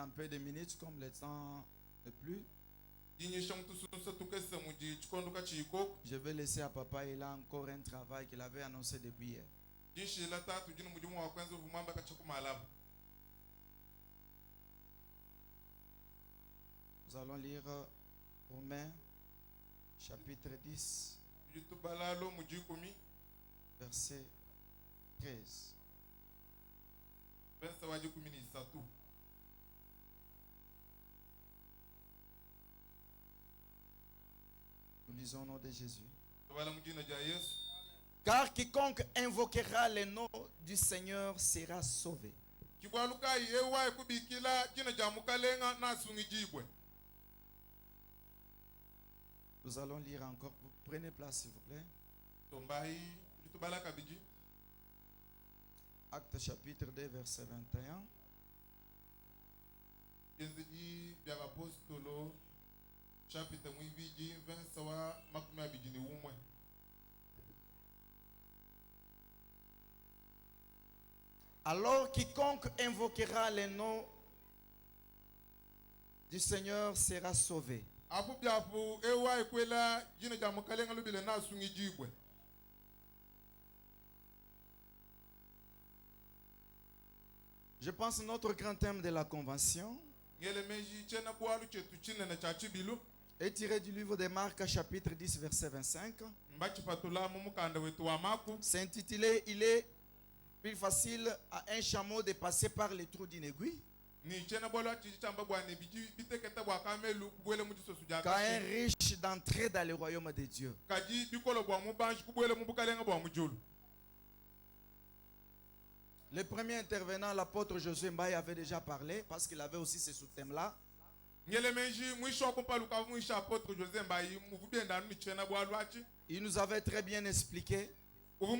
un peu de minutes comme le temps n'est plus. Je vais laisser à papa, il a encore un travail qu'il avait annoncé depuis hier. Nous allons lire Romains chapitre 10, verset 13. Nous lisons au nom de Jésus. Car quiconque invoquera le nom du Seigneur sera sauvé. Nous allons lire encore. Vous prenez place, s'il vous plaît. Acte chapitre 2, verset 21. Alors quiconque invoquera le nom du Seigneur sera sauvé. Je pense que notre grand thème de la convention est tiré du livre de Marc, chapitre 10, verset 25. C'est intitulé « Il est plus facile à un chameau de passer par les trous d'une aiguille qu'à un riche d'entrer dans le royaume de Dieu. » Le premier intervenant, l'apôtre Josué Mbaye, avait déjà parlé parce qu'il avait aussi ce sous-thème-là. Il nous avait très bien expliqué en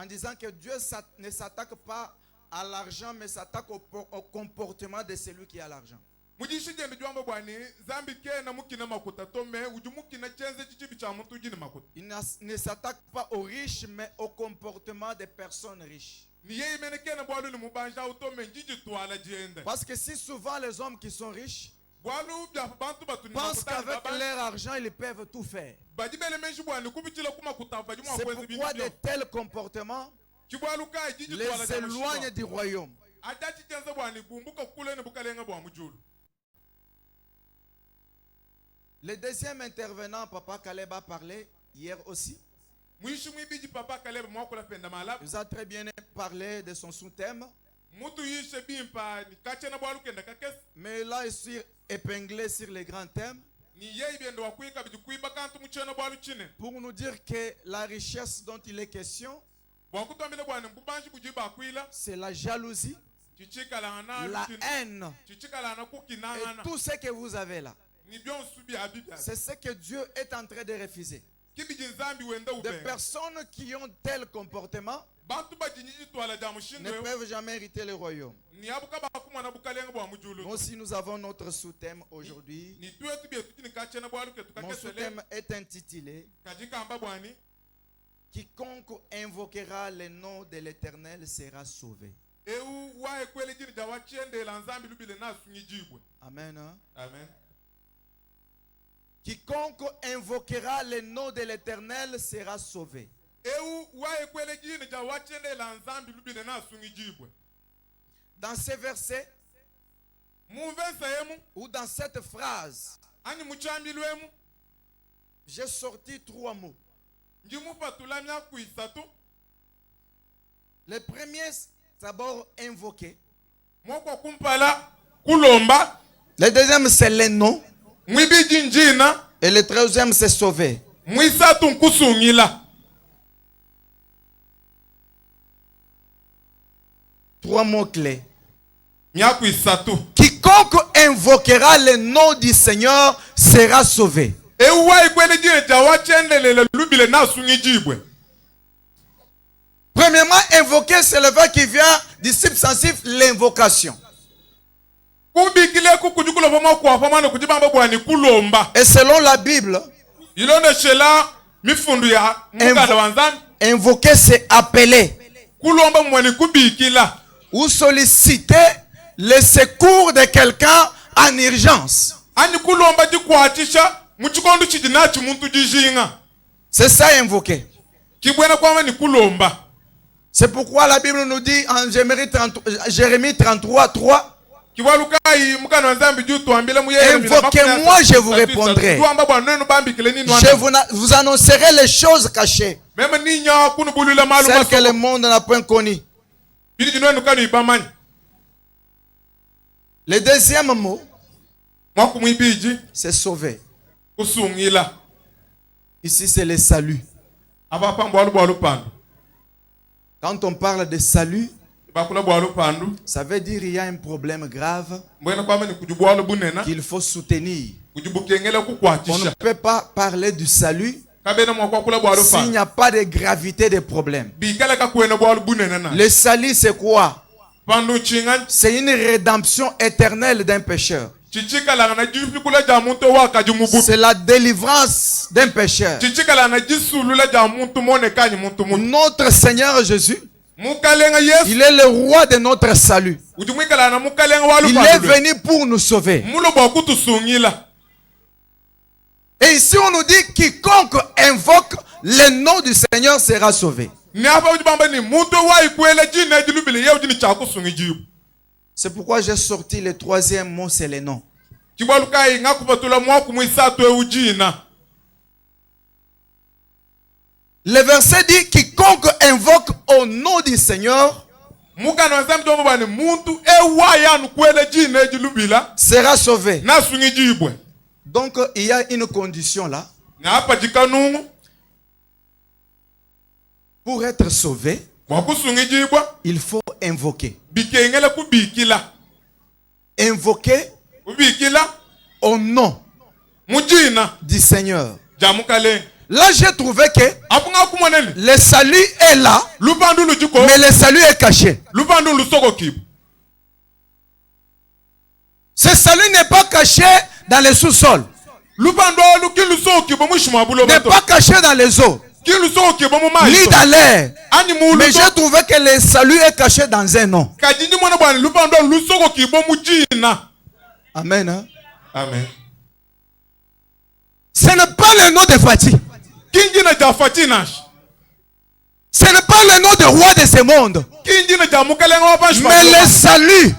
disant que Dieu ne s'attaque pas à l'argent, mais s'attaque au comportement de celui qui a l'argent. Il ne s'attaque pas aux riches, mais au comportement des personnes riches. Parce que si souvent les hommes qui sont riches pensent qu'avec leur argent, ils peuvent tout faire. C'est pourquoi de tels comportements les éloignent du royaume. Le deuxième intervenant, Papa Caleb, a parlé hier aussi. Il nous a très bien parlé de son sous-thème. Mais là, il est épinglé sur les grands thèmes pour nous dire que la richesse dont il est question, c'est la jalousie, la haine et tout ce que vous avez là. C'est ce que Dieu est en train de refuser. Des personnes qui ont tel comportement ne peuvent jamais hériter le royaume. Nous aussi, nous avons notre sous-thème aujourd'hui. Mon sous-thème est intitulé « Quiconque invoquera le nom de l'Éternel sera sauvé ». Amen. Amen. Quiconque invoquera le nom de l'Éternel sera sauvé. Dans ces versets, ou dans cette phrase, j'ai sorti 3 mots. Le premier, c'est d'abord invoquer. Le deuxième, c'est le nom. Et le troisième, c'est sauver. 3 mots clés. Quiconque invoquera le nom du Seigneur sera sauvé. Premièrement, invoquer, c'est le verbe qui vient du substantif l'invocation. Et selon la Bible, invoquer, c'est appeler ou solliciter le secours de quelqu'un en urgence. C'est ça invoquer. C'est pourquoi la Bible nous dit en Jérémie 33, 3. Invoquez-moi, je vous répondrai. Je vous annoncerai les choses cachées, celles que le monde n'a point connues. Le deuxième mot, c'est sauver. Ici, c'est le salut. Quand on parle de salut, ça veut dire qu'il y a un problème grave qu'il faut soutenir. On ne peut pas parler du salut s'il n'y a pas de gravité des problèmes. Le salut, c'est quoi? C'est une rédemption éternelle d'un pécheur. C'est la délivrance d'un pécheur. Notre Seigneur Jésus, il est le roi de notre salut. Il est venu pour nous sauver. Et ici on nous dit quiconque invoque le nom du Seigneur sera sauvé. C'est pourquoi j'ai sorti le troisième mot, c'est le nom. Le verset dit quiconque invoque au nom du Seigneur sera sauvé. Donc il y a une condition là. Pour être sauvé, il faut invoquer. Invoquer au nom du Seigneur. Là, j'ai trouvé que le salut est là, mais le salut est caché. Ce salut n'est pas caché dans les sous-sols. N'est pas caché dans les eaux, ni dans l'air. Mais j'ai trouvé que le salut est caché dans un nom. Amen. Hein? Amen. Ce n'est pas le nom de Fatih. Ce n'est pas le nom de roi de ce monde. Mais le salut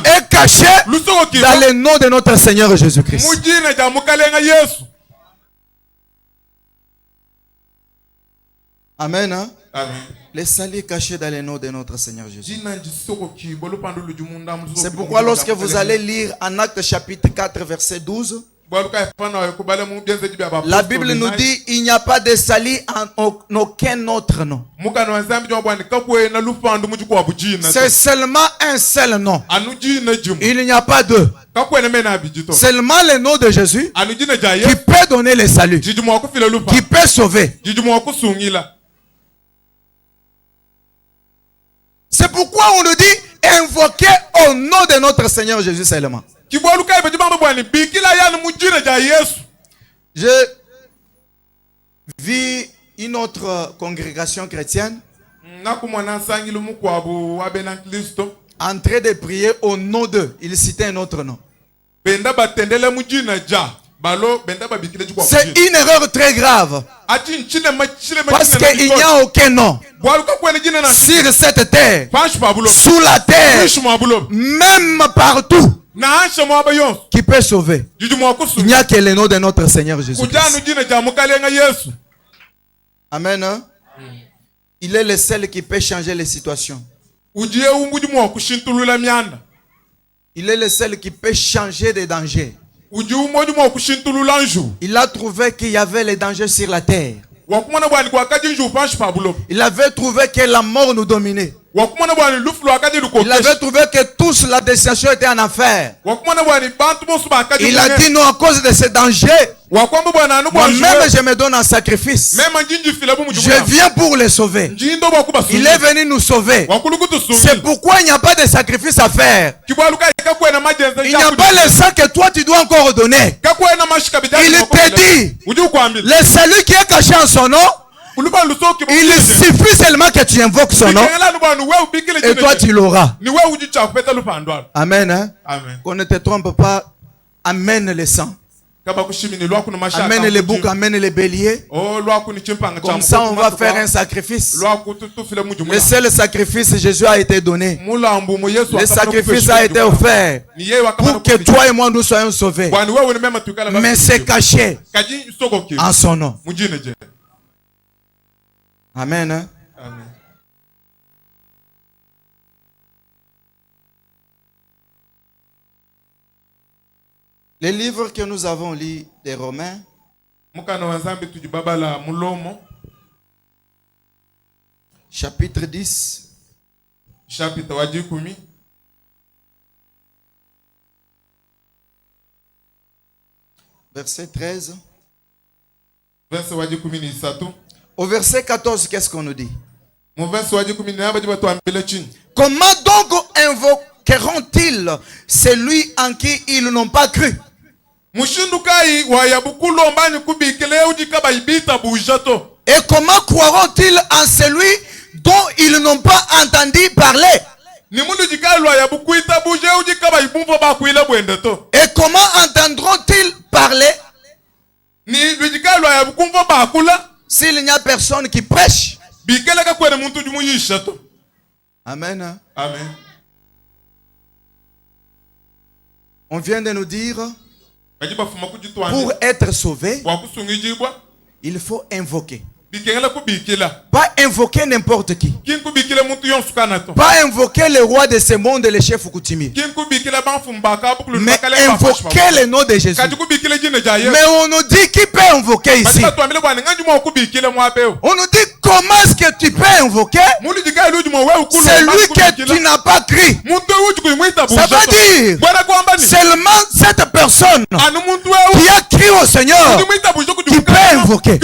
est caché dans le nom de notre Seigneur Jésus-Christ. Amen. Hein? Amen. Le salut est caché dans le nom de notre Seigneur Jésus. C'est pourquoi lorsque vous allez lire en Actes chapitre 4 verset 12, la Bible nous dit il n'y a pas de salut en aucun autre nom. C'est seulement un seul nom. Il n'y a pas deux. Seulement le nom de Jésus qui peut donner le salut, qui peut sauver. C'est pourquoi on nous dit invoquer au nom de notre Seigneur Jésus seulement. Je vis une autre congrégation chrétienne en train de prier au nom d'eux. Il citait un autre nom. C'est une erreur très grave. Parce qu'il n'y a aucun nom sur cette terre, sous la terre, même partout, qui peut sauver. Il n'y a que le nom de notre Seigneur Jésus-Christ. Amen. Hein? Il est le seul qui peut changer les situations. Il est le seul qui peut changer des dangers. Il a trouvé qu'il y avait les dangers sur la terre. Il avait trouvé que la mort nous dominait. Il avait trouvé que tous la destination était en enfer. Il a dit non, à cause de ces dangers, moi-même je me donne en sacrifice. Je viens pour les sauver. Il est venu nous sauver. C'est pourquoi il n'y a pas de sacrifice à faire. Il n'y a pas le sang que toi tu dois encore donner. Il te dit le salut qui est caché en son nom Il suffit seulement que tu invoques son nom. Et toi, tu l'auras. Amen. Hein? Amen. Qu'on ne te trompe pas. Amène le sang. Amène les boucs, amène les béliers. Comme ça, on va faire un sacrifice. Le seul sacrifice, Jésus a été donné. Le sacrifice a été offert pour que toi et moi nous soyons sauvés. Mais c'est caché en son nom. Amen. Hein? Amen. Les livres que nous avons lus des Romains, chapitre 10, verset 13. Au verset 14, qu'est-ce qu'on nous dit? Comment donc invoqueront-ils celui en qui ils n'ont pas cru? Et comment croiront-ils en celui dont ils n'ont pas entendu parler? Et comment entendront-ils parler s'il n'y a personne qui prêche? Amen. Amen. On vient de nous dire, pour être sauvé, il faut invoquer. Pas invoquer n'importe qui. Pas invoquer le roi de ce monde et le chef coutumier. Mais invoquer le nom de Jésus. Mais on nous dit qui peut invoquer ici. On nous dit comment est-ce que tu peux invoquer celui que tu n'as pas cru. Ça veut dire seulement cette personne qui a cru au Seigneur qui peut invoquer.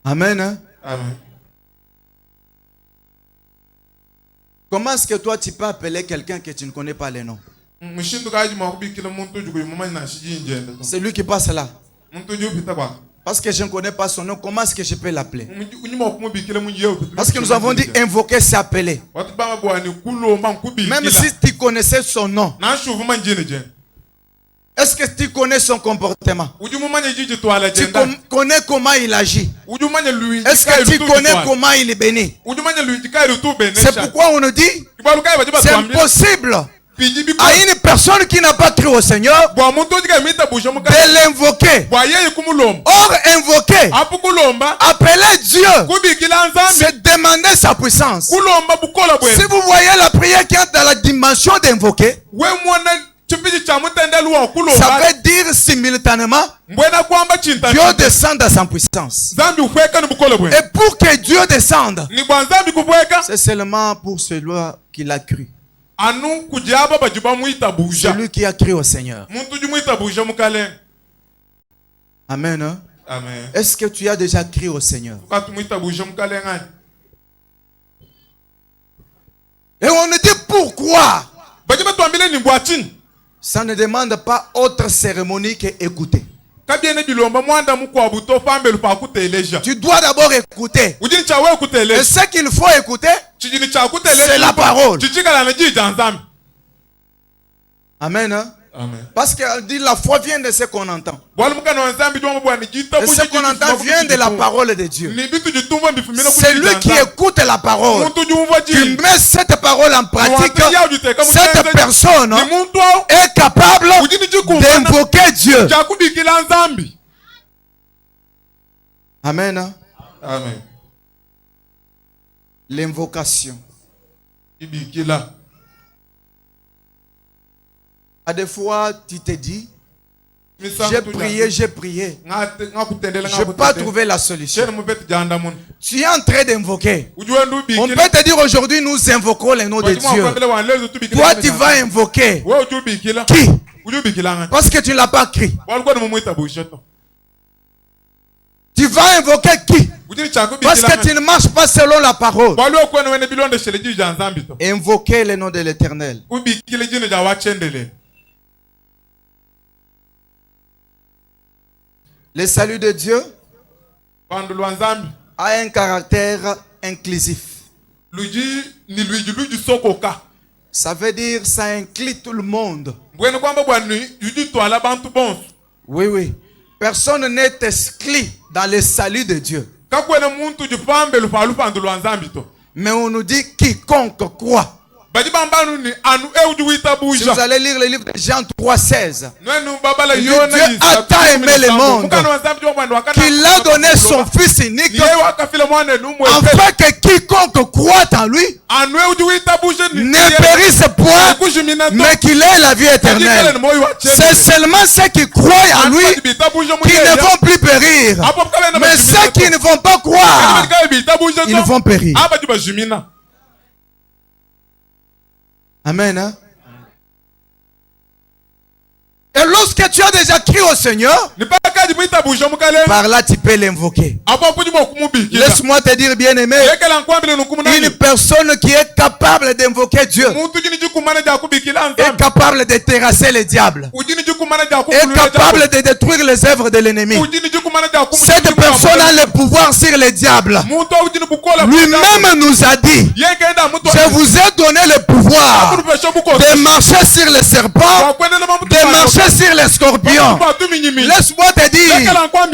Amen. Hein? Amen. Comment est-ce que toi tu peux appeler quelqu'un que tu ne connais pas le nom? C'est lui qui passe là. Parce que je ne connais pas son nom, comment est-ce que je peux l'appeler? Parce que nous avons dit invoquer, c'est appeler. Même si tu connaissais son nom. Est-ce que tu connais son comportement? Tu connais comment il agit? Est-ce que tu connais comment il est béni? C'est pourquoi on nous dit c'est impossible à une personne qui n'a pas cru au Seigneur de l'invoquer. Or, invoquer, appeler Dieu, c'est demander sa puissance. Si vous voyez la prière qui est dans la dimension d'invoquer, ça veut dire simultanément Dieu descend à sa puissance. Et pour que Dieu descende, c'est seulement pour celui qui l'a cru. Celui qui a cru au Seigneur. Amen. Hein? Amen. Est-ce que tu as déjà cru au Seigneur? Et on nous dit pourquoi? Ça ne demande pas autre cérémonie qu'écouter. Tu dois d'abord écouter. Et ce qu'il faut écouter, c'est la parole. Amen. Hein? Amen. Parce que dit la foi vient de ce qu'on entend. Et ce qu'on entend vient de la parole de Dieu. C'est lui qui écoute la parole, qui met cette parole en pratique. Cette personne est capable d'invoquer Dieu. Amen. Amen. L'invocation. À des fois, tu te dis, j'ai prié. Je n'ai pas trouvé la solution. Tu es en train d'invoquer. On peut te dire aujourd'hui, nous invoquons le nom de Dieu. Toi, tu vas invoquer qui? Parce que tu ne l'as pas écrit. Tu vas invoquer qui? Parce que tu ne marches pas selon la parole. Invoquer le nom de l'Éternel. Le salut de Dieu a un caractère inclusif. Ça veut dire ça inclut tout le monde. Oui, oui. Personne n'est exclu dans le salut de Dieu. Mais on nous dit quiconque croit. Si vous allez lire le livre de Jean 3,16, Dieu a tant aimé le monde qu'il a donné son Fils unique afin que quiconque croit en lui ne périsse point, mais qu'il ait la vie éternelle. C'est seulement ceux qui croient en lui qui ne vont plus périr. Mais ceux qui ne vont pas croire, ils vont périr. Amen. Hein? Et lorsque tu as déjà crié au Seigneur, par là tu peux l'invoquer. Laisse-moi te dire, bien aimé, une personne qui est capable d'invoquer Dieu est capable de terrasser le diable, est capable de détruire les œuvres de l'ennemi. Cette personne a le pouvoir sur le diable. Lui-même nous a dit: je vous ai donné le pouvoir de marcher sur les serpents, de marcher sur les scorpions. Laisse-moi te dire,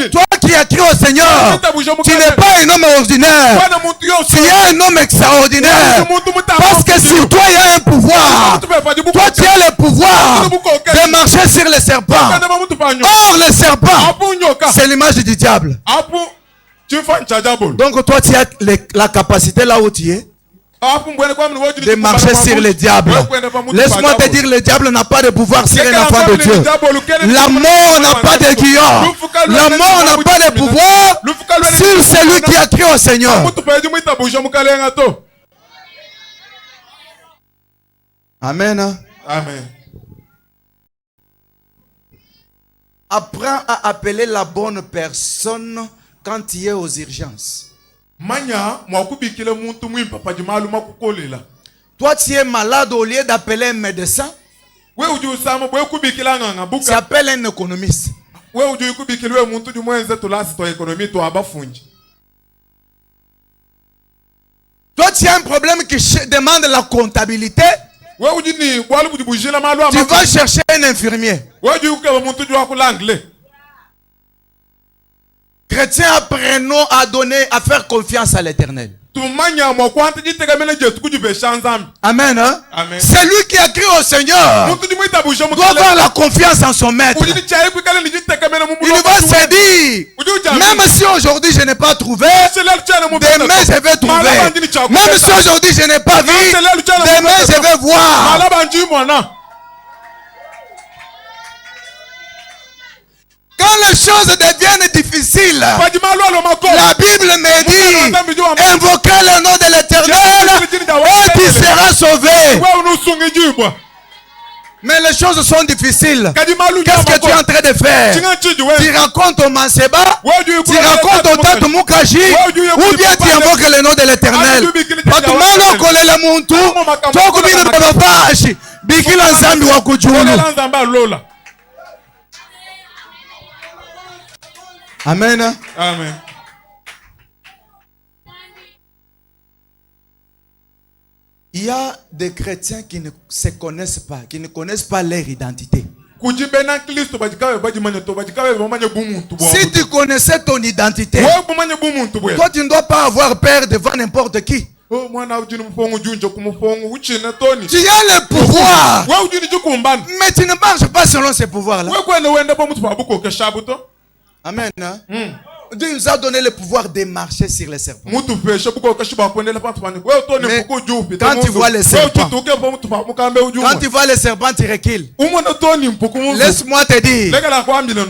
toi qui as crié au Seigneur, tu n'es pas un homme ordinaire, tu es un homme extraordinaire, parce que sur toi il y a un pouvoir. Toi tu as le pouvoir de marcher sur les serpents. Or le serpent, c'est l'image du diable. Donc toi tu as la capacité là où tu es de marcher sur le diable. Laisse-moi te dire, le diable n'a pas de pouvoir sur un enfant de Dieu. La mort n'a pas de guillon. La mort n'a pas de pouvoir sur celui qui a crié au Seigneur. Amen. Amen. Apprends à appeler la bonne personne quand tu es aux urgences. Toi tu es malade, au lieu d'appeler un médecin, tu appelles un économiste. Toi tu as un problème qui demande la comptabilité, tu vas chercher un infirmier. Chrétiens, apprenons à donner, à faire confiance à l'Éternel. Amen. Hein? Amen. Celui qui a crié au Seigneur doit avoir la confiance en son maître. Il va se dire, même si aujourd'hui je n'ai pas trouvé, demain je vais trouver. Même si aujourd'hui je n'ai pas vu, demain je vais voir. Quand les choses deviennent difficiles, la Bible me dit: invoquez le nom de l'Éternel et tu seras sauvé. Mais les choses sont difficiles. Qu'est-ce que tu es en train de faire? Tu rencontres au Manseba, tu rencontres au Tante Mukaji, ou bien tu invoques le nom de l'Éternel. Amen. Amen. Il y a des chrétiens qui ne se connaissent pas, qui ne connaissent pas leur identité. Si tu connaissais ton identité, toi tu ne dois pas avoir peur devant n'importe qui. Tu as le pouvoir, mais tu ne marches pas selon ces pouvoirs-là. Amen. Hein? Dieu nous a donné le pouvoir de marcher sur les serpents. Mais quand tu vois les serpents, tu recules. Laisse-moi te dire,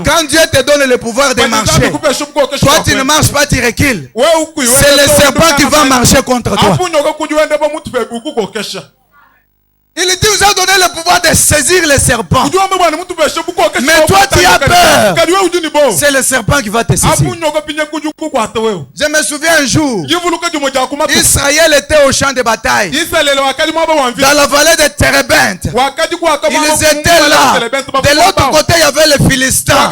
quand Dieu te donne le pouvoir de marcher, toi tu ne marches pas, tu recules. C'est le serpent qui va marcher contre toi. Il dit, vous vous a donné le pouvoir de saisir les serpents. Mais toi tu as peur. C'est le serpent qui va te saisir. Je me souviens un jour, Israël était au champ de bataille, dans la vallée de Térébinthe. Ils étaient là. De l'autre côté, il y avait les Philistins.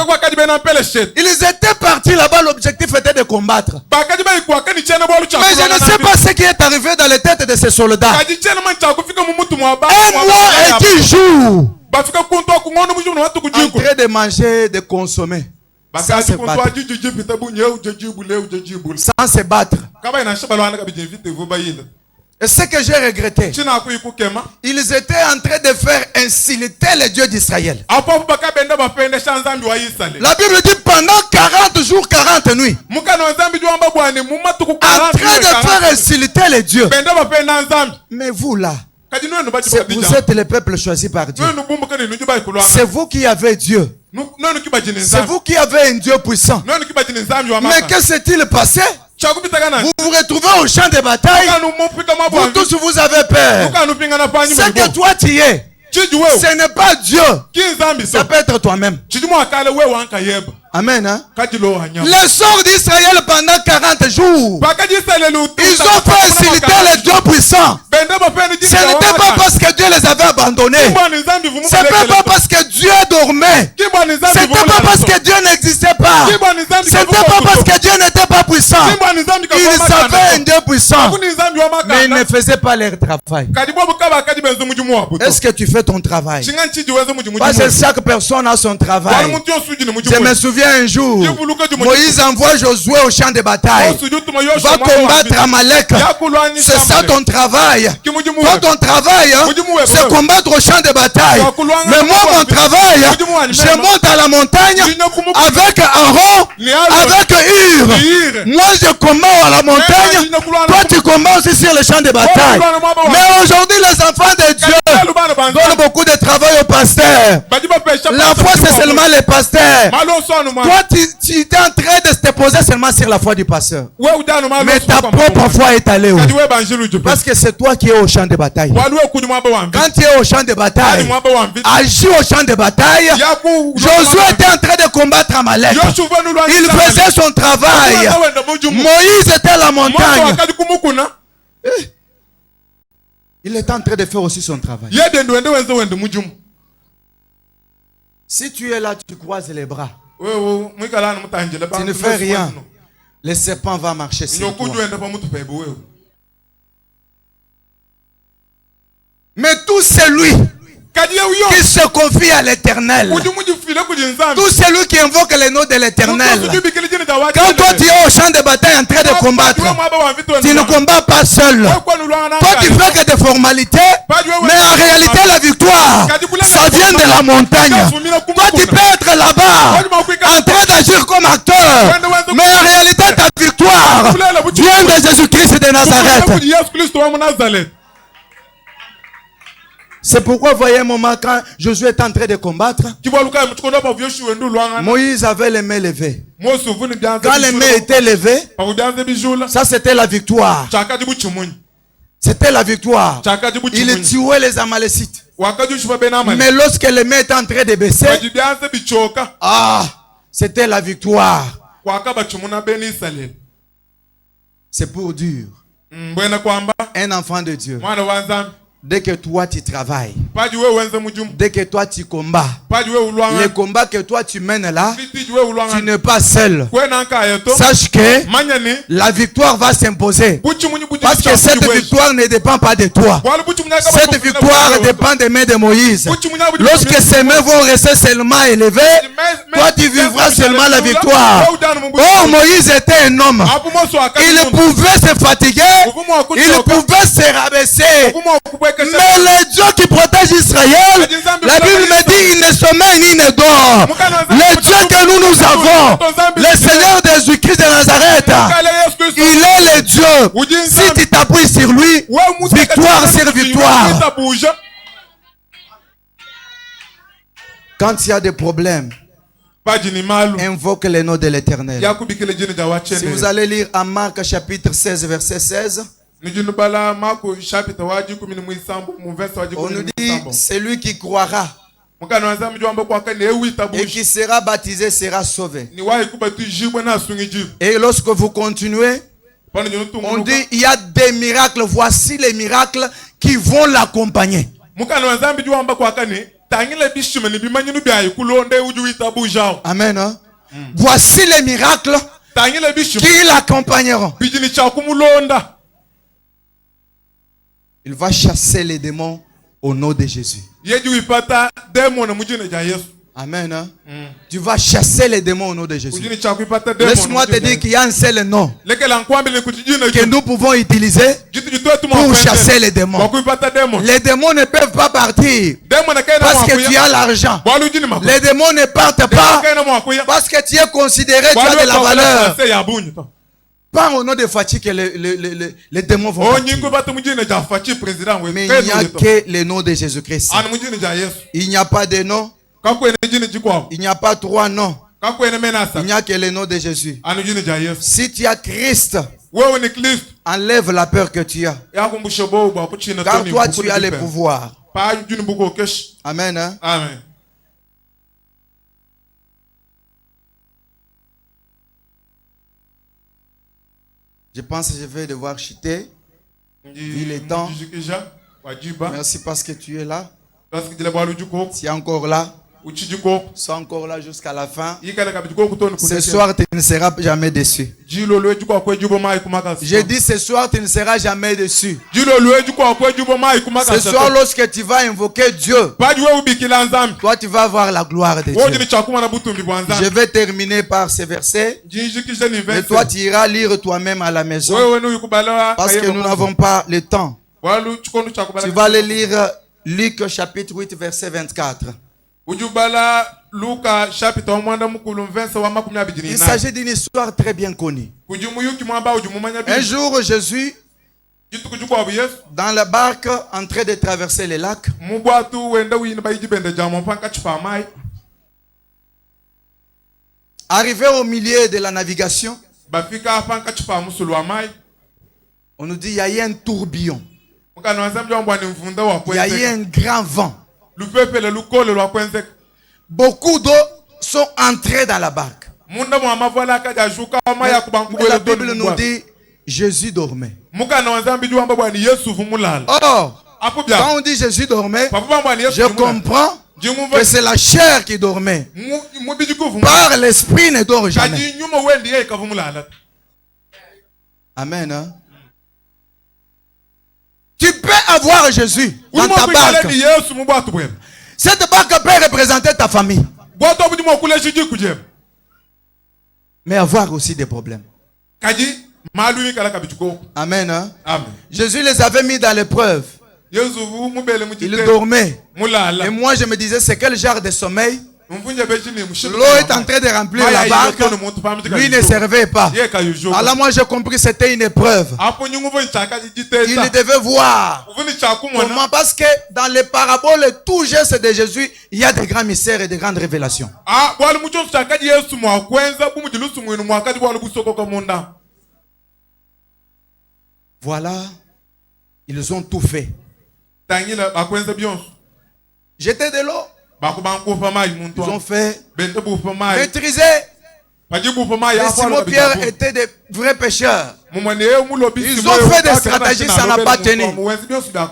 Ils étaient partis là-bas, l'objectif était de combattre. Mais je ne sais pas ce qui est arrivé dans les têtes de ces soldats. Un mois et 10 jours en train de manger, de consommer, sans se battre. Sans se battre. Et ce que j'ai regretté, ils étaient en train de faire insulter le Dieu d'Israël. La Bible dit pendant 40 jours, 40 nuits, en train de faire insulter les dieux. Mais vous là, vous êtes le peuple choisi par Dieu. C'est vous qui avez Dieu. C'est vous qui avez un Dieu puissant. Mais que s'est-il passé? Vous vous retrouvez au champ de bataille. Vous tous vous avez peur. Ce que toi tu es, ce n'est pas Dieu. Ça peut être toi-même. Amen. Hein? Le sort d'Israël pendant 40 jours, ils ont fait insulter les dieux puissants. Ce n'était pas parce que Dieu les avait abandonnés. Ce n'était pas parce que Dieu dormait. Ce n'était pas parce que Dieu n'existait pas. Ce n'était pas parce que Dieu n'était pas puissant. Ils avaient un Dieu puissant, mais ils ne faisaient pas leur travail. Est-ce que tu fais ton travail? Parce que chaque personne a son travail. Je me souviens un jour, Moïse envoie Josué au champ de bataille. Va combattre Amalek. C'est ça ton travail. Toi, ton travail, c'est combattre au champ de bataille. Mais moi, mon travail, je monte à la montagne avec Aaron, avec Hur. Moi, je combats à la montagne. Toi, tu combats aussi sur le champ de bataille. Mais aujourd'hui, les enfants de Dieu donnent beaucoup de travail au pasteur. La foi, c'est seulement les pasteurs. Toi, tu es en train de te poser seulement sur la foi du pasteur. Mais ta propre foi est allée où? Parce que c'est toi qui es au champ de bataille. Quand tu es au champ de bataille, agis au champ de bataille. Josué était en train de combattre Amalek. Il faisait son travail. Moïse était à la montagne. Il est en train de faire aussi son travail. Si tu es là, tu croises les bras. Tu ne fais rien. Le serpent va marcher sur toi. Mais tout celui qui se confie à l'Éternel, tout celui qui invoque le nom de l'Éternel, quand toi tu es au champ de bataille en train de combattre, tu ne combats pas seul. Toi tu fais que des formalités, mais en réalité la victoire, ça vient de la montagne. Toi tu peux être là-bas en train d'agir comme acteur, mais en réalité ta victoire vient de Jésus-Christ de Nazareth. C'est pourquoi, voyez un moment, quand Josué est en train de combattre, Moïse avait les mains levées. Quand les mains étaient levées, ça c'était la victoire. C'était la victoire. Il tuait les Amalécites. Mais lorsque les mains étaient en train de baisser, c'était la victoire. C'est pour dur. Un enfant de Dieu. Dès que toi tu travailles, dès que toi tu combats, le combat que toi tu mènes là, tu n'es pas seul. Sache que la victoire va s'imposer. Parce que cette victoire ne dépend pas de toi. Cette victoire dépend des mains de Moïse. Lorsque ses mains vont rester seulement élevées, toi tu vivras seulement la victoire. Oh, Moïse était un homme. Il pouvait se fatiguer, il pouvait se rabaisser. Mais le Dieu qui protège Israël, la Bible me dit, il ne sommeille ni ne dort. Le Dieu que nous avons, le Seigneur Jésus-Christ de Nazareth, il est le Dieu. Si tu t'appuies sur lui, victoire sur victoire. Quand il y a des problèmes, invoque le nom de l'Éternel. Si vous allez lire en Marc chapitre 16, verset 16. On nous dit, celui qui croira et qui sera baptisé sera sauvé. Et lorsque vous continuez, on dit, il y a des miracles. Voici les miracles qui vont l'accompagner. Amen. Hein? Voici les miracles qui l'accompagneront. Il va chasser les démons au nom de Jésus. Amen. Hein? Tu vas chasser les démons au nom de Jésus. Laisse-moi te dire qu'il y a un seul nom que nous pouvons utiliser pour chasser les démons. Les démons ne peuvent pas partir parce que tu as l'argent. Les démons ne partent pas parce que tu es considéré, tu as de la valeur. Pas au nom de Fatih que les démons vont partir. Mais il n'y a que le nom de Jésus-Christ. Il n'y a pas de nom. Il n'y a pas trois noms. Il n'y a que le nom de Jésus. Si tu as Christ, enlève la peur que tu as. Car toi, tu as le pouvoir. Amen. Hein? Amen. Je pense que je vais devoir chuter. Vu le temps. Merci parce que tu es là. Tu es encore là. Sois encore là jusqu'à la fin. Ce soir, tu ne seras jamais déçu. J'ai dit ce soir, tu ne seras jamais déçu. Ce soir, lorsque tu vas invoquer Dieu, toi, tu vas avoir la gloire de Dieu. Je vais terminer par ce verset. Et toi, tu iras lire toi-même à la maison. Parce que nous n'avons pas le temps. Tu vas le lire Luc chapitre 8, verset 24. Il s'agit d'une histoire très bien connue. Un jour, Jésus, dans la barque, en train de traverser le lac, arrivé au milieu de la navigation, on nous dit il y a eu un tourbillon. Il y a eu un grand vent. Beaucoup d'eau sont entrées dans la barque. Mais la Bible nous dit Jésus dormait. Or, quand on dit Jésus dormait, je comprends que c'est la chair qui dormait. Par l'esprit ne dort jamais. Amen. Hein? Tu peux avoir Jésus dans ta barque. Cette barque peut représenter ta famille. Mais avoir aussi des problèmes. Amen. Hein? Amen. Jésus les avait mis dans l'épreuve. Il dormait. Et moi je me disais, c'est quel genre de sommeil? L'eau est en train de remplir la barque. Lui ne servait pas. Alors moi j'ai compris que c'était une épreuve. Il devait voir comment, parce que dans les paraboles, tout geste de Jésus, il y a des grands mystères et des grandes révélations. Voilà, ils ont tout fait. Jeter de l'eau. Ils ont fait maîtriser. Et Simon-Pierre était des vrais pécheurs. Ils ont fait des stratégies, ça n'a pas tenu.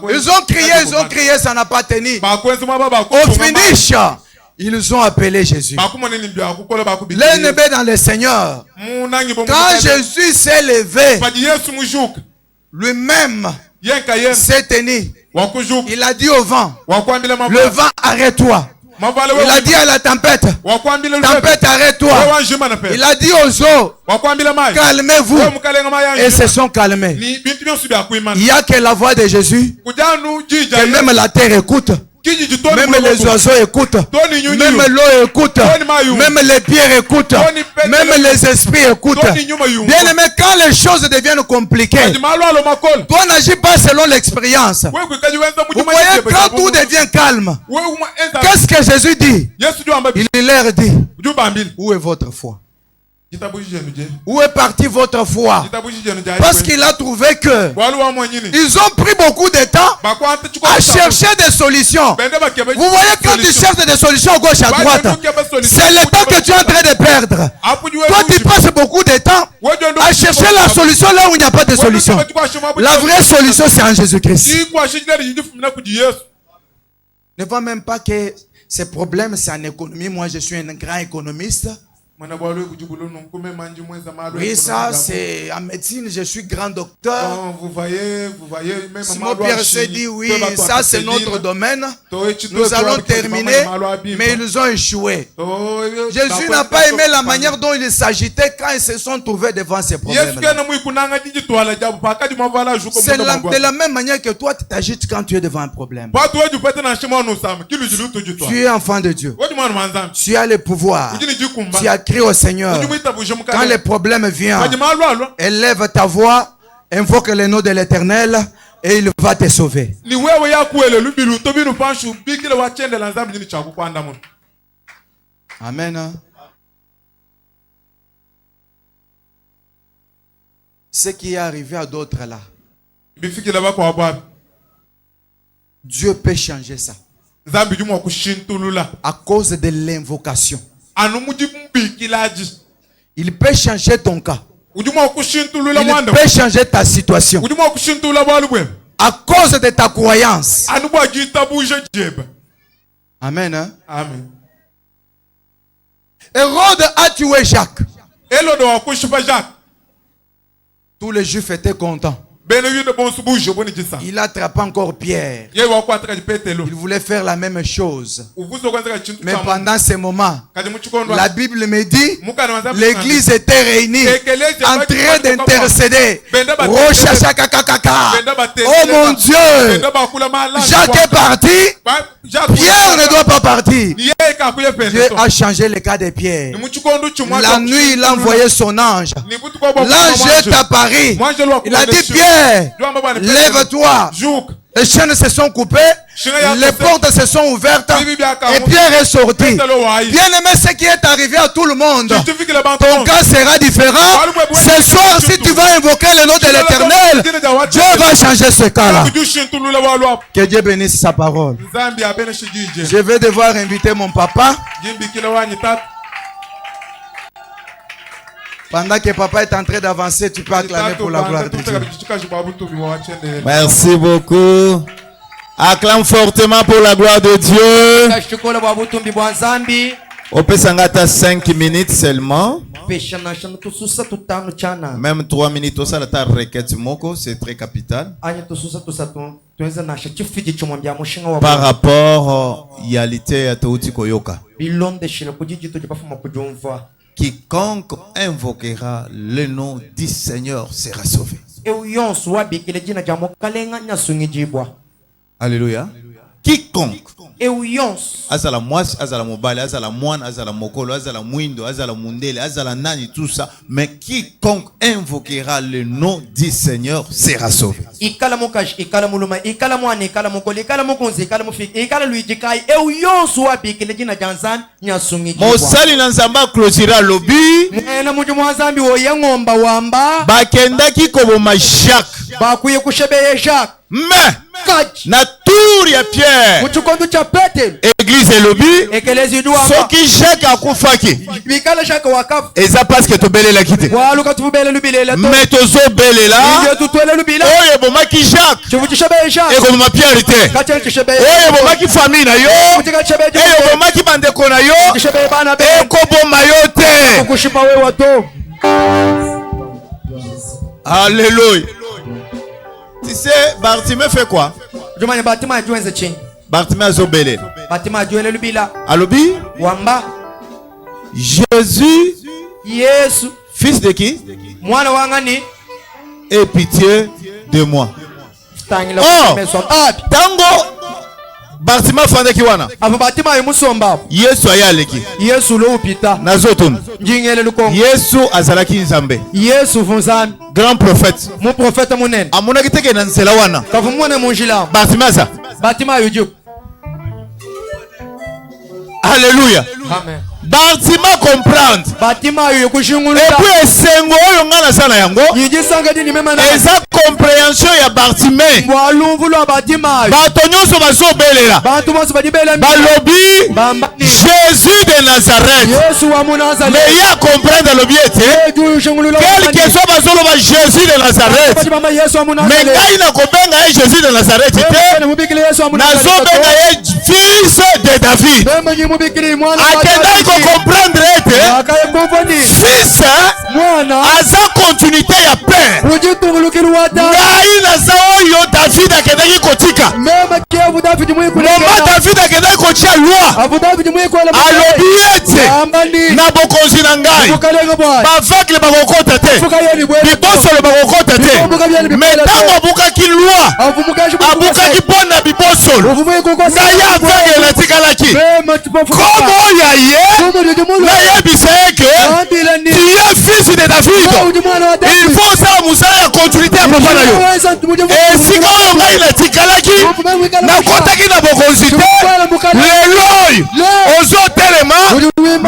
Ils ont crié, ça n'a pas tenu. Au finish, ils ont appelé Jésus. L'ennemi dans le Seigneur. Quand Jésus s'est levé, lui-même s'est tenu. Il a dit au vent, le vent, arrête-toi. Il a dit à la tempête, tempête, arrête-toi. Il a dit aux eaux, calmez-vous. Et se sont calmés. Il n'y a que la voix de Jésus que même la terre écoute. Même les oiseaux écoutent. Même l'eau écoute. Même les pierres écoutent. Même les esprits écoutent. Bien aimé, quand les choses deviennent compliquées, toi n'agis pas selon l'expérience. Vous voyez, quand tout devient calme, qu'est-ce que Jésus dit? Il leur dit, où est votre foi? Où est partie votre foi? Parce qu'il a trouvé que ils ont pris beaucoup de temps à chercher des solutions. Vous voyez, quand tu cherches des solutions à gauche à droite, c'est le temps que tu es en train de perdre. Toi, tu passes beaucoup de temps à chercher la solution là où il n'y a pas de solution. La vraie solution, c'est en Jésus-Christ. Ne vois même pas que ces problèmes, c'est en économie. Moi, je suis un grand économiste. Oui, ça, c'est en médecine, je suis grand docteur. Vous voyez, Simon Pierre s'est dit, oui, ça, c'est notre domaine. Nous allons terminer, mais ils ont échoué. Jésus n'a pas aimé la manière dont ils s'agitaient quand ils se sont trouvés devant ces problèmes. C'est de la même manière que toi, tu t'agites quand tu es devant un problème. Tu es enfant de Dieu. Tu as le pouvoir. Tu as crié au Seigneur. Quand les problèmes viennent, élève ta voix, invoque le nom de l'Éternel et il va te sauver. Amen. Ce qui est arrivé à d'autres là, Dieu peut changer ça à cause de l'invocation. Il peut changer ton cas. Il peut changer ta situation à cause de ta croyance. Amen. Hein? Amen. Hérode a tué Jacques. Tous les Juifs étaient contents. Il attrape encore Pierre. Il voulait faire la même chose. Mais pendant ce moment, la Bible me dit, l'église était réunie en train d'intercéder. Oh mon Dieu! Jacques est parti. Pierre ne doit pas partir. Dieu a changé le cas de Pierre. La nuit, il a envoyé son ange. L'ange est apparu. Il a dit, Pierre, lève-toi. Les chaînes se sont coupées, les portes se sont ouvertes et Pierre est sorti. Bien aimé, ce qui est arrivé à tout le monde, ton cas sera différent. Ce soir, si tu vas invoquer le nom de l'Éternel, Dieu va changer ce cas-là. Que Dieu bénisse sa parole. Je vais devoir inviter mon papa. Pendant que papa est en train d'avancer, tu peux acclamer pour la gloire de Dieu. Merci beaucoup. Acclame fortement pour la gloire de Dieu. On peut s'engager 5 minutes seulement. Même 3 minutes, ça la requête moko, c'est très capital. Par rapport à réalité à Touti Koyoka. Quiconque invoquera le nom du Seigneur sera sauvé. Alléluia. Quiconque. Azala mwasi, azala mobile, azala moine, azala mokolo, azala mwindo, azala mundele, azala nani, tout ça. Mais quiconque invoquera le nom du Seigneur sera sauvé. Mosali nanzamba closira lobi. Bakenda ki koboma Jacques. Mais na tour ya Pierre église elobi soki Jacques akufaki eza parce que tobelela kite mais tozobelela oyo ebomaki Jacques ekoboma Pierre te oyo ebomaki famille na yo oyo ebomaki bandeko na yo ekoboma yo te. Alléluia. Tu sais, Bartimée fait quoi? Bartimée a zobelé. Alobi? Jésus, fils de qui? Aie pitié de moi. Oh, tango Bartimée fande ki wana. Yesu ayaleki. Nazotun. Yesu azalaki nzambe. Grand prophète. Mon prophète monen. Amonaki teke na nzela wana. Bartimée. Alléluia. Amen. Bartima comprendre. Et puis esengo oyo nga na sana yango. Eza compréhension ya Bartimée. Bato nyonso bazobelela. Balobi Jésus de Nazareth. Mais il y a comprendre le biais. Quel que soit bazoloba Jésus de Nazareth. Mais ngai na kobenga Jésus de Nazareth te. Nazobenga fils de David. Akendai ko comprendre ete. Fils aza continuité ya père. Ngai naza oyo David akendaki kotika. Mama David akendaki kotia loi. Alobi ete na bokonzi na ngai baveugle bakokota te, bibosolo bakokota te. Mais ntango abukaki loi, abukaki mpo na bibosolo, ngai aveugle natikalaki. Komo oyo aye nayebisa ye ke tu es fils de David. Il faut osala mosala ya continuité ya papa na yo. Esika oyo ngai natikalaki nakotaki na bokonzi te. Lelo oyo ozotelema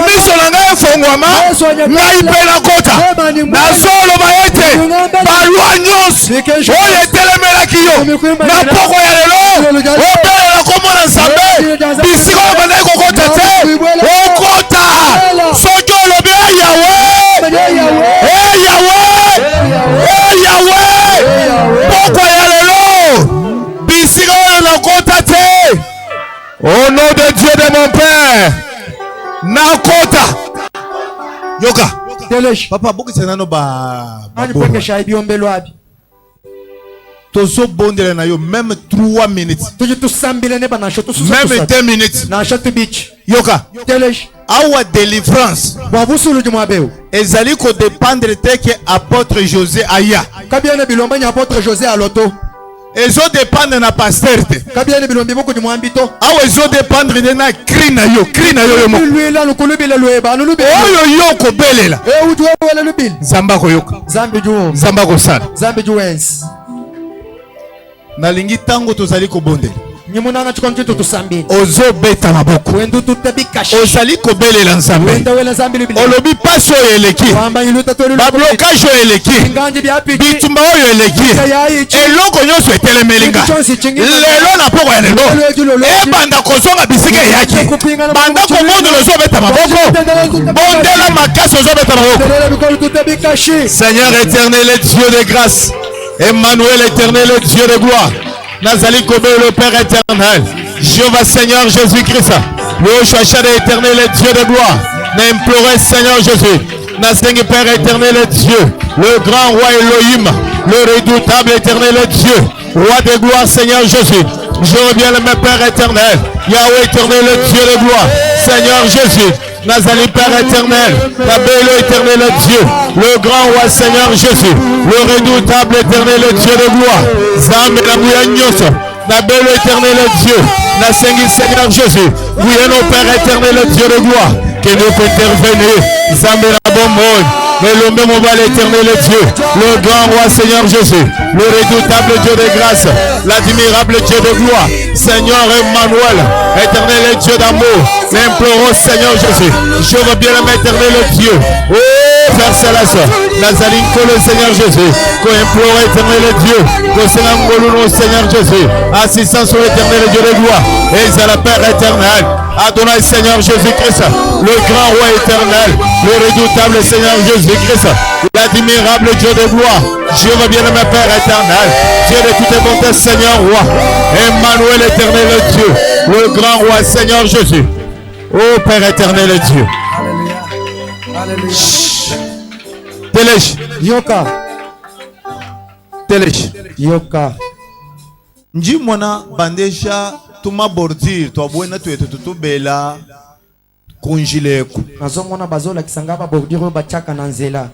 miso na ngai efongwama, ngai mpe nakota. Nazoloba ete balwa nyonso oyo etelemelaki yo na poko ya lelo obelela kombo na Nzambe, bisika oyo bandaki kokota te okota. Soki olobi Yawe, Yawe, poko ya lelo bisika oyo nakota te. Au nom de Dieu de mon Père, nakota. Yoka. Papa, bokisa nano ba. Tozo bondele na yo même 3 minutes. Même 2 minutes. Yoka. Awa délivrance. Ezali ko dépendre te que apôtre José aya. Kabiana bilomba ni apôtre José à l'auto. Ezo dépendre na pasteur te. Kabiana bilombi beaucoup du mwambito. Awa ezo dépendre de na cri na yo yo mo. Lui là lukulubile lueba lulube. Oyo yo ko belela. Utu wala lubil. Zamba ko yoka. Zambi ju. Zamba ko sala. Zambi ju wens. Nalingi tango tozali ko bondela. Nyimunanga chikonje tutusambile. Ozo beta maboko. Wendu tutabikashi. Ozali ko belela Nzambe. Wenda wela zambi lubile. Olobi paso eleki. Wamba yiluta tolu. Ba blocage eleki. Nganji biapi. Bitumba oyo eleki. Eloko nyonso etelemelinga. Lelo na poko ya lelo. Ebanda kozonga bisika yaki. Banda ko mondo lozo beta maboko. Bondela makasi ozo beta maboko. Seigneur éternel et Dieu de grâce. Emmanuel éternel et Dieu de gloire. Nazali Kobe le Père éternel. Jéhovah Seigneur Jésus-Christ. Le Chachade éternel et Dieu de gloire. N'implorez Seigneur Jésus. Nasengi Père éternel et Dieu. Le grand roi Elohim. Le redoutable éternel et Dieu. Roi de gloire Seigneur Jésus. Je reviens le Père éternel. Yahweh éternel et Dieu de gloire. Seigneur Jésus. Nazali Père éternel, la belle éternel Dieu, le grand roi Seigneur Jésus, le redoutable éternel Dieu de gloire, Zambe la Bouyanyoso, la belle éternel Dieu, la Seigneur Jésus, oui et nos Père éternel Dieu de gloire, que nous peut intervenir, Zambe la Bomone, mais le même mobile éternel Dieu, le grand roi Seigneur Jésus, le redoutable Dieu de grâce, l'admirable Dieu de gloire, Seigneur Emmanuel, éternel Dieu d'amour, l'implorons Seigneur Jésus, je veux bien le éternel Dieu, oh Père Céleste, Nazarine que le Seigneur Jésus, qu'on implore éternel Dieu, que Seigneur Jésus, assistance sur l'éternel Dieu de gloire, et c'est le Père éternel, Adonai Seigneur Jésus-Christ, le grand roi éternel, le redoutable Seigneur Jésus-Christ, l'admirable Dieu de gloire, je veux bien le Père éternel, Dieu de toute bonté Seigneur roi, Emmanuel éternel Dieu, le grand roi Seigneur Jésus. Oh Père éternel et Dieu. Alléluia. Télèche. Yoka. Télèche. Yoka. Njimona bandesha tuma bordure to abwena to eto bela kunjileko. Nazomona bazola kisangaba bordure bachaka na nzela.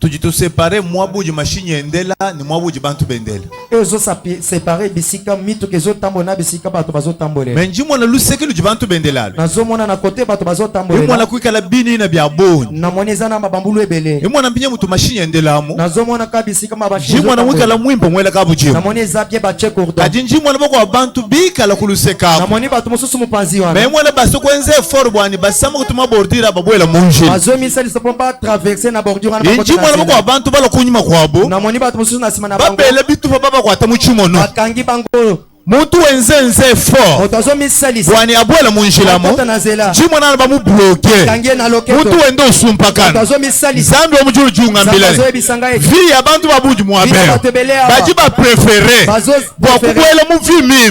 tujito séparer moi buji machine endela ni moi buji bantu bendela ezo séparer bisika mitu kezo tambona bisika bato bazo tambolela mais njimo na luseke lu bantu bendela nazo mona na côté bato bazo tambolela mwana kuikala bini na bya boni na moneza na mabambulu ebele mwana mpinya mutu machine endela mo nazo mona ka bisika mabashine njimo na mwikala mwimbo mwela ka buji na moneza bie ba check cordon adi njimo na bako bantu bikala kuluseka na moni bato mosusu mupanzi wana mais mwana basoko enze fort bwani basama kutuma bordira babwela munji bazo misali sopo pas traverser na bordure na côté na bako abantu balo kunyima kwabo na moni bato mosusu na sima na bango babele bitu baba kwata muchimono bakangi bango muntu wenzenze fort otazo misalisa bwani abwela munjilamo jimwe na bamu bloquer muntu wendo usumpakana otazo misalisa zambi omujuru junga mbilane vi abantu babuji muabera baji ba préféré bwa kubwela mu vi mimi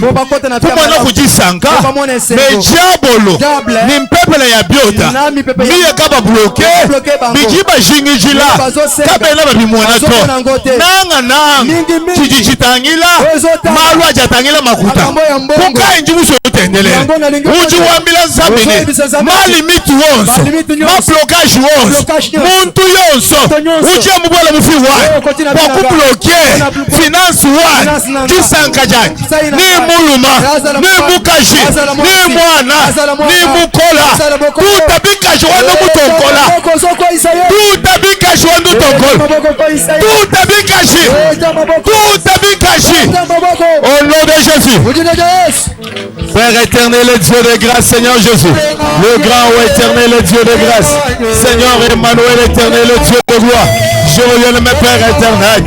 kumwana kujisanka mejabolo ni mpepele ya biota miye kaba bloquer biji ba jingijila kabela babimwana to nanga chijichitangila malwa jatangila makuta kuka inji muso utendelele uji wambila zabine ma limite wonso ma blocage wonso muntu yonso uji amubwela mufi wa kwa kubloke finance wa jisanka jaki ni muluma ni mukaji ni mwana ni mukola tutabikaji wano mutonkola tutabikaji wano tonkola tutabikaji au nom de Jésus. Père éternel et Dieu de grâce, Seigneur Jésus, le grand roi éternel et Dieu de grâce, Seigneur Emmanuel éternel et Dieu de gloire, je reviens de mes Père éternel,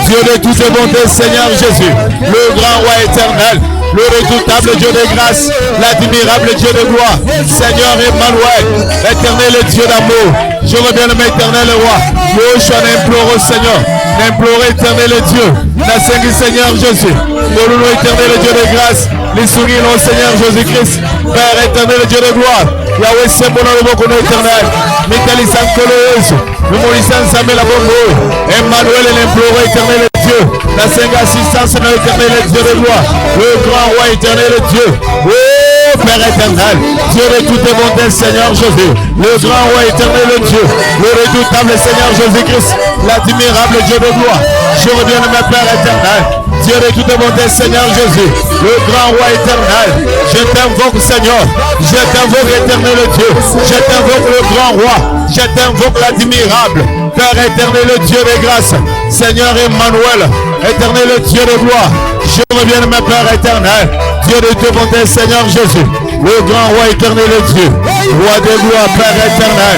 Dieu de toutes les bontés, Seigneur Jésus, le grand roi éternel, le redoutable Dieu de grâce, l'admirable Dieu de gloire, Seigneur Emmanuel, l'éternel et Dieu d'amour, je reviens de mes éternel roi, le je n'implore au Seigneur, n'implore éternel et Dieu, la Seigneur Seigneur Jésus, le loup éternel et Dieu de grâce, les souris au Seigneur Jésus-Christ, Père éternel et Dieu de gloire, Yahweh c'est bon dans le bon éternel, Métalissan Coloeuse, le Moïssan Samuel Abongo, Emmanuel et l'implore éternel et Dieu, la Seigneur assistance dans l'éternel et Dieu de gloire, le grand roi éternel et Dieu, oh Père éternel, Dieu de toutes les bontés, Seigneur Jésus, le grand roi éternel et Dieu, le redoutable Seigneur Jésus-Christ, l'admirable Dieu de gloire, je reviens de mes Père éternel, Dieu de toutes les bontés, Seigneur Jésus, le grand roi éternel, je t'invoque Seigneur, je t'invoque éternel Dieu, je t'invoque le grand roi, je t'invoque l'admirable, Père éternel Dieu de grâce, Seigneur Emmanuel, éternel Dieu de gloire, je reviens de mes Père éternel, Dieu de toutes les bontés, Seigneur Jésus, le grand roi éternel Dieu, roi de gloire, Père éternel,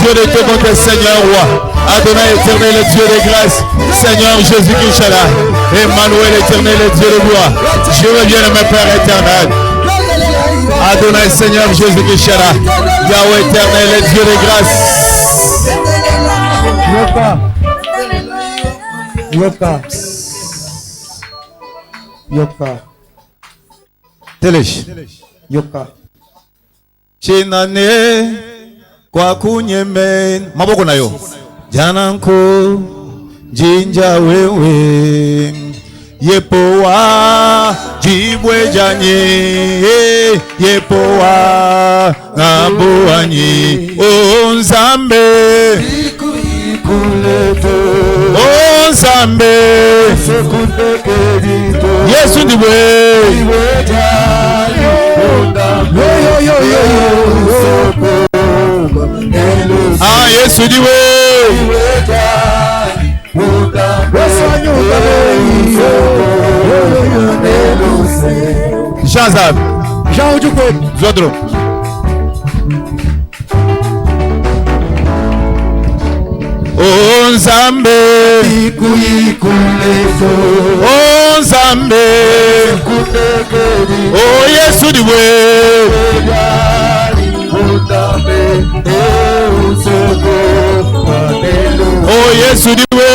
Dieu de toutes les bontés, Seigneur roi, Adonai éternel Dieu de grâce, Seigneur Jésus-Christ là, Emmanuel éternel Dieu de gloire, je reviens de mes Père éternel, Adonai Seigneur Jésus-Christ là, Yahweh éternel Dieu de grâce. Yoka. Telesh. Yoka. Chinane kwa kunyeme maboko nayo. Jananko jinja wewe yepowa jibwe janye yepowa ngabuanyi onzambe onzambe Yesu ndiwe ah Yesu ndiwe Jean-Zab Jean Oudjoukweb Zodro Onzambe Onzambe Oh Yesu ndiwe Oh Yesu ndiwe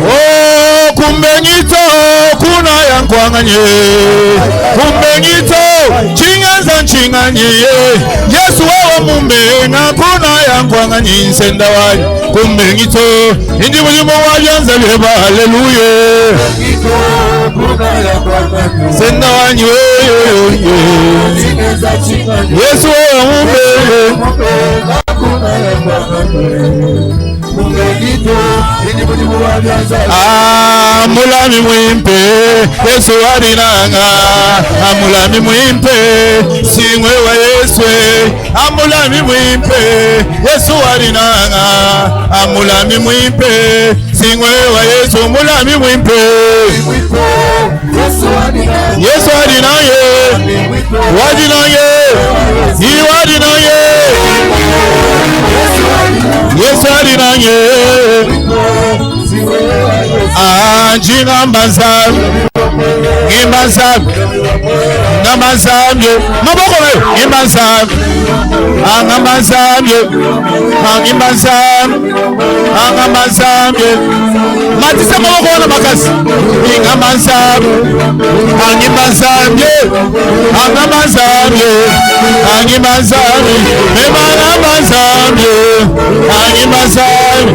Oh kumbengito kuna yankwanganye kumbengito chinganza nchinganye Yesu wewe mumbenga kuna yankwanganye nsenda wali kumbengito indi mulimu wajanza leba haleluya Senda wanyu Yesu Amulami mwimpe Yesu warinanga Amulami mwimpe Singwe wa Yesu Amulami mwimpe Yesu warinanga Amulami mwimpe Singwe wa Yesu Amulami mwimpe Yesu warinanga Warinanga Iwarinanga Yesu warinanga Anjinga mbazam Imbazam Namazam Maboko Imbazam Angamazam Imbazam Angamazam Matisa maboko na makasi Ingamazam Angimbazam Angamazam Angimbazam Memanamazam Angimbazam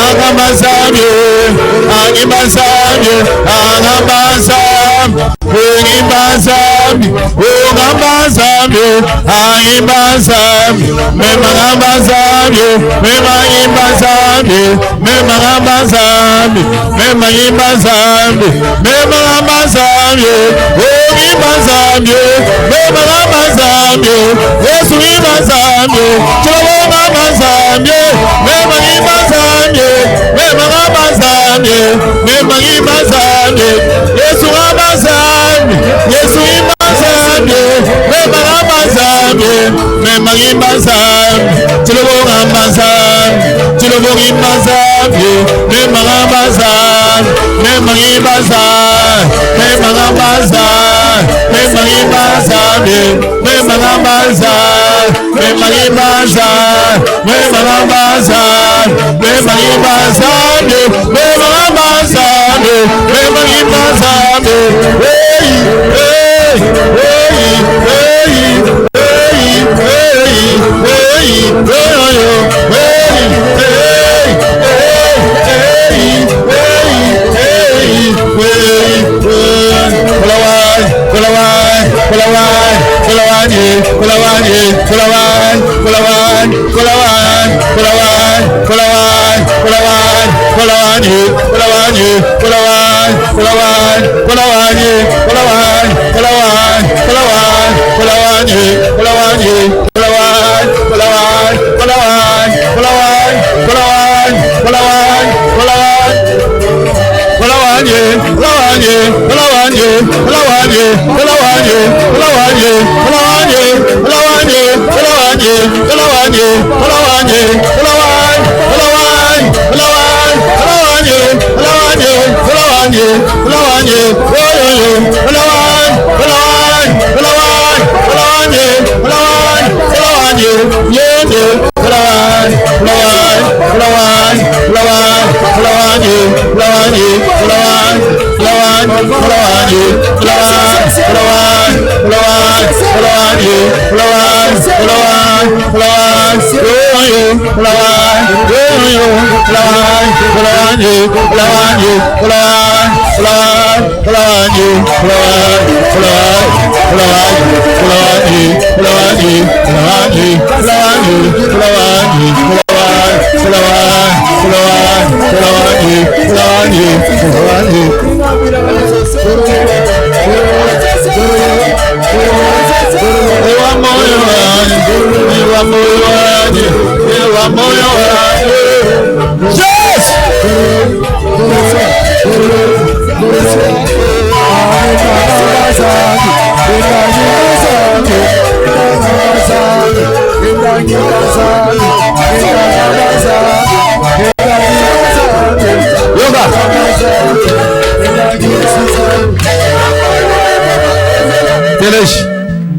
Angamazam Angimbazam Angamazam Ungibazam Ungambazam Angibazam Memangambazam Memangibazam Memangambazam Memangibazam Memangambazam Ungibazam Memangambazam Yesu ibazam Chulawangambazam Memangibazam Memangambazam Memangibazam Yesu abazam Yesu ibazam Memangambazam Memangibazam Chulawangambazam Chulawangambazam Memangambazam Memangibazam Memangambazam Memangibazam Memangambazam Memangibazam Memangambazam Memangibazam Memangambazam Memangibazam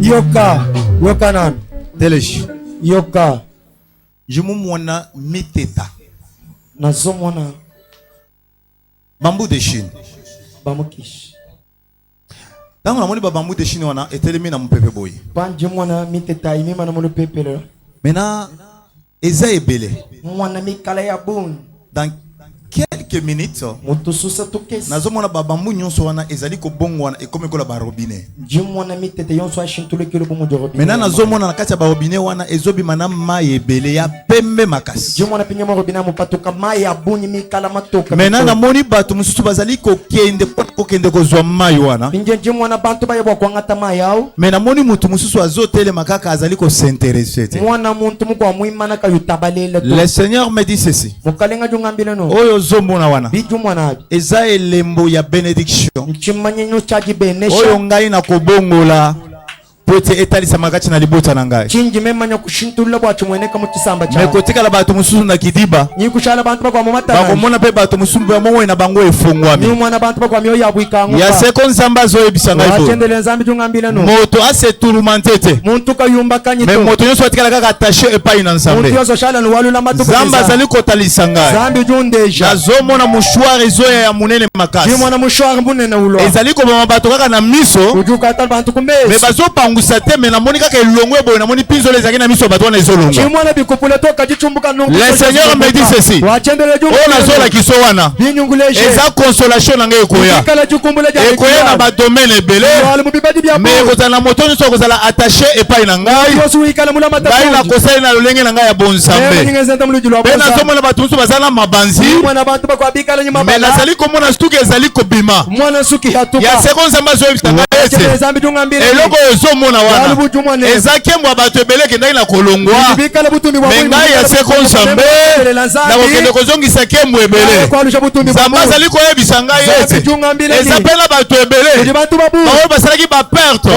Yoka, yoka nan. Delesh. Yoka. Je m'ouana miteta. Nazomwana. Bambou de Chine. Bamukish. Dans la monnaie bambou de Chine, on a été éliminé dans mon pépé boy. Panjumwana miteta, imi manamolo pépé. Maintenant, Eza est belé. Mwana mikala ya bun. Dans quelques minutes nazomona babambu nyonso wana ezali kobongo wana ekomi kola ba robinet. Maintenant nazomona na kati ya ba robinet wana ezobima na mai ebele ya pembe makasi. Maintenant namoni bato mususu bazali kokende kozwa mai wana. Mais namoni mutu mususu azotelema kaka azali ko s'intéresser. Le Seigneur me dit ceci. Oyo zomona wana eza elembo ya benediction oyo ngai na kobongola pote etalisa makati na libota na ngai me kotikala bato mususu na kidiba bakomona pe bato mususu bamongo na bango efungwami ya seko nzamba azoyebisa ngai moto aseturumante te me moto nyonso atikala kaka attache epai na nzambe nzambe azali kotalisa ngai nazomona mouchoir ezoya ya munene makasi ezali koboma bato kaka na miso me bazopangu mais na moni kaka elongwe boye na moni pinzo les akina miso bato na ezolonga. Le Seigneur me dit ceci. On a zola kiso wana. Eza consolation na ngai ekoya. Ekoya na ba domaine ebele. Mais kozala moto nyonso kozala attaché epai na ngai. Ngai na kosala na lolenge na ngai ya bonzambe. Pe nazomona bato nyonso bazala mabanzi. Mais nazali komona stuki ezali kobima. Ya sekonde nzambe azoyebisa ngai ete. Eloko ezomona wana eza kembo bato ebele kendaki na kolongwa me ngai ya seko nzambe na kokende kozongisa kembo ebele nzambe azali koyebisa ngai ete eza mpe na bato ebele baoyo basalaki baperte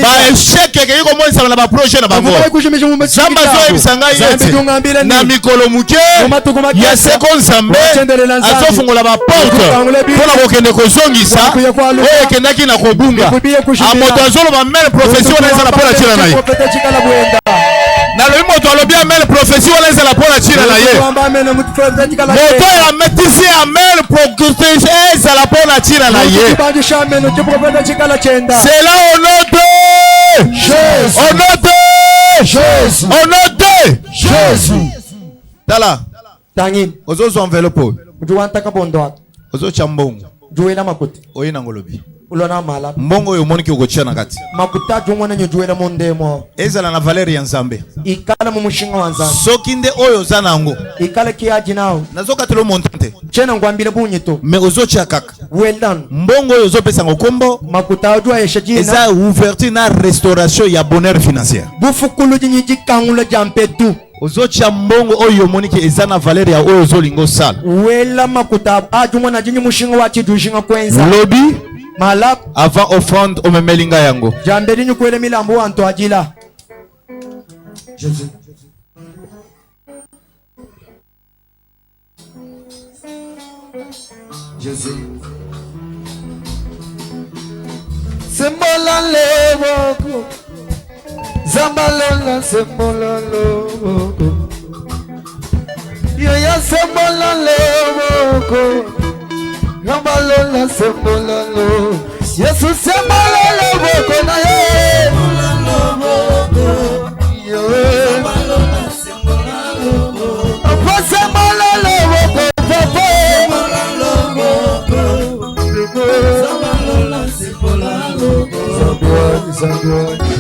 baeshek ekeki komonisama na baprojet na bango nzambe azoyebisa ngai ete na mikolo moke ya seko nzambe azofungola baporte mpo na kokende kozongisa oyo ekendaki na kobunga amoto azoloba mele profession wana ezala mpo na ntina na ye nalobi moto alobi amele profession wana ezala mpo na ntina na ye moto oyo ametisi amele profession ezala mpo na ntina na ye cela au nom de Jésus, au nom de Jésus, au nom de Jésus. Tala ozozwa enveloppe ozocha mbongo oyina ngolobi mbongo oyo omoniki okotia na kati ezala na valeur ya nzambe soki nde oyo oza na yango nazokatela montante mais ozotia kaka mbongo oyo ozopesa ngo kombo eza ouverture na restauration ya bonheur financière ozotia mbongo oyo omoniki eza na valeur ya oyo ozolinga osala lobi malap avant offrande omemelinga yango jambeli nyukwele milambo wanto ajila Jésus Jésus sembola lewoko zambalona sembola lewoko yo ya sembola lewoko Nambalola sembolalo Yesu sembolalo boko na ye Nambalola sembolalo Opo sembolalo boko Popo Nambalola sembolalo Zambuani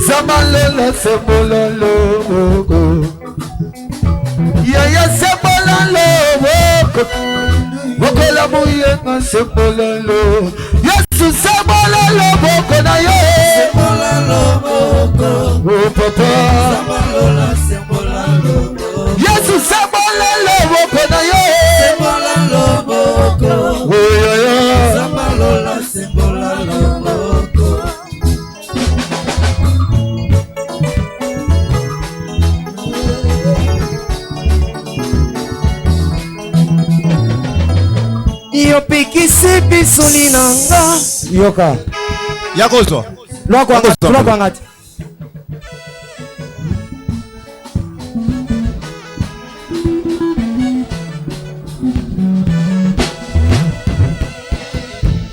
Zambalala sembolalo boko Yaya sembolalo boko Boko la muyenga sembolalo Yesu sembolalo boko na ye Sembolalo boko Oh papa Zambalala sembolalo boko Yesu sembolalo boko na ye Sembolalo boko Oh yaya Zambalala sembolalo boko Yo pikisi bisuli nanga yoka yakozo lwako angati